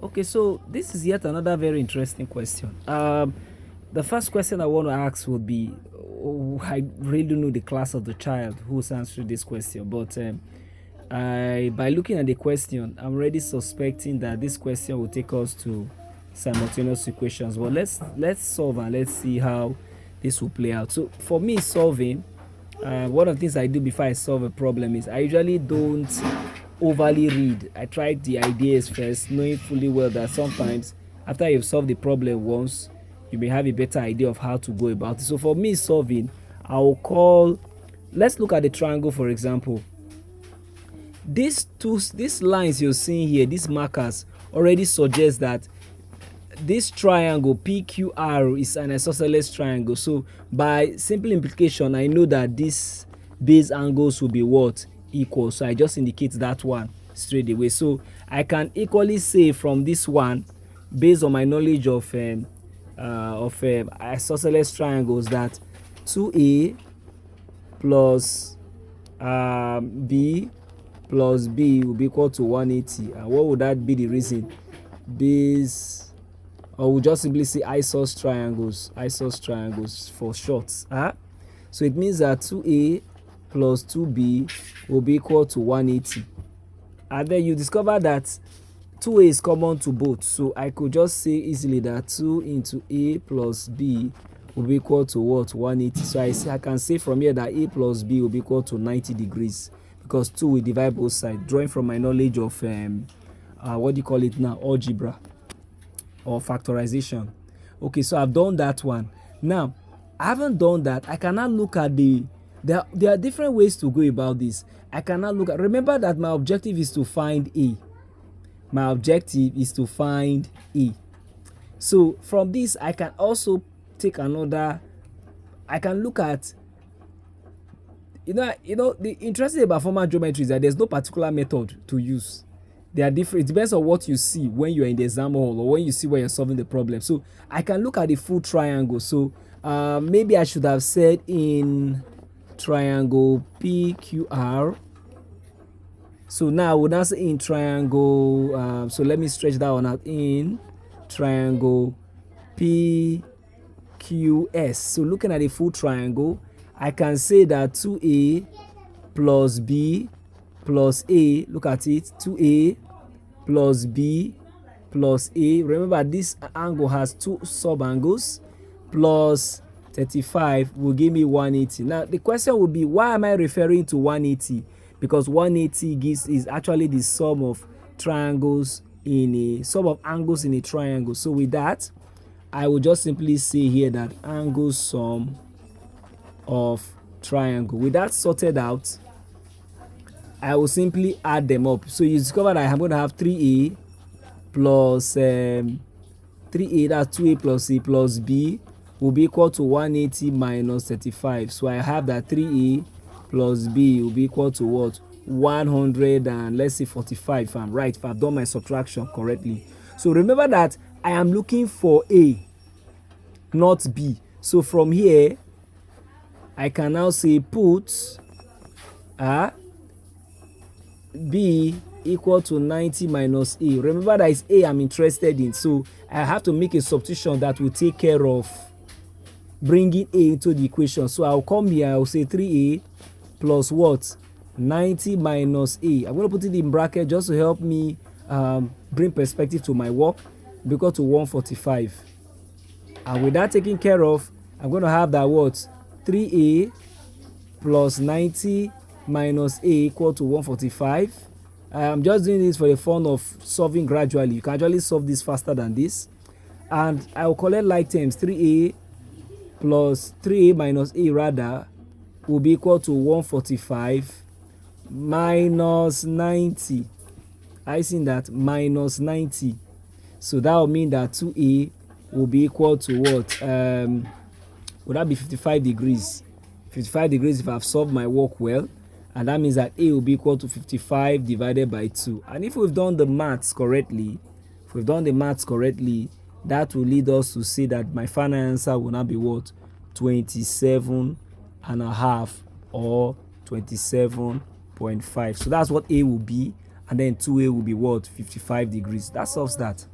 Okay, so this is yet another very interesting question. The first question I want to ask would be, I really don't know the class of the child who's answering this question, but by looking at the question, I'm already suspecting that this question will take us to simultaneous equations. But let's solve and let's see how this will play out. So for me, solving, one of the things I do before I solve a problem is I usually don't overly read. I try the ideas first, knowing fully well that sometimes after you've solved the problem once, you may have a better idea of how to go about it. So for me, solving, let's look at the triangle, for example. These lines you're seeing here, these markers, already suggest that this triangle PQR is an isosceles triangle. So by simple implication, I know that these base angles will be what? Equal. So I just indicate that one straight away. So I can equally say from this one, based on my knowledge of isosceles triangles, that 2a plus b plus b will be equal to 180. And what would that be the reason? Base, or we'll just simply say isos triangles for short. So it means that 2a plus 2b will be equal to 180. And then you discover that 2a is common to both. So I could just say easily that 2 into a plus b will be equal to what? 180. So I can say from here that a plus b will be equal to 90 degrees because 2 will divide both sides, drawing from my knowledge of what do you call it now? Algebra or factorization. Okay, so I've done that one. Now, I haven't done that. I cannot look at there are different ways to go about this. I cannot look at, remember that my objective is to find A. My objective is to find A. So from this, I can also take another, I can look at, the interesting about formal geometry is that there's no particular method to use. They are different. It depends on what you see when you're in the exam hall or when you see when you're solving the problem. So I can look at the full triangle. So maybe I should have said in triangle PQR. So now I would now say in triangle, so let me stretch that one out, in triangle PQS. So looking at the full triangle, I can say that 2a plus b plus a, look at it, 2a plus b plus a. Remember, this angle has two sub-angles, plus 35 will give me 180. Now the question will be, why am I referring to 180? Because 180 is actually the sum of triangles sum of angles in a triangle. So with that, I will just simply say here that angle sum of triangle. With that sorted out, I will simply add them up. So you discover that I'm going to have 3a plus 3a, that's 2a plus a plus b will be equal to 180 minus 35. So I have that 3a plus b will be equal to what? 100 and let's say 45, if I'm right, if I've done my subtraction correctly. So remember that I am looking for a, not b. So from here, I can now say put b equal to 90 minus a. Remember that it's a I'm interested in, so I have to make a substitution that will take care of bringing a into the equation. So I'll come here, I'll say 3a plus what? 90 minus a. I'm going to put it in bracket just to help me bring perspective to my work, because to 145. And with that taken care of, I'm going to have that what? 3a plus 90 minus a equal to 145. I'm just doing this for the fun of solving gradually. You can actually solve this faster than this. And I will collect like terms. 3a plus 3a minus a rather will be equal to 145 minus 90. I see that minus 90. So that will mean that 2a will be equal to what? Would that be 55 degrees? 55 degrees if I've solved my work well. And that means that a will be equal to 55 divided by 2. And if we've done the maths correctly, that will lead us to say that my final answer will now be what? 27 and a half or 27.5. So that's what a will be. And then 2a will be what? 55 degrees. That solves that.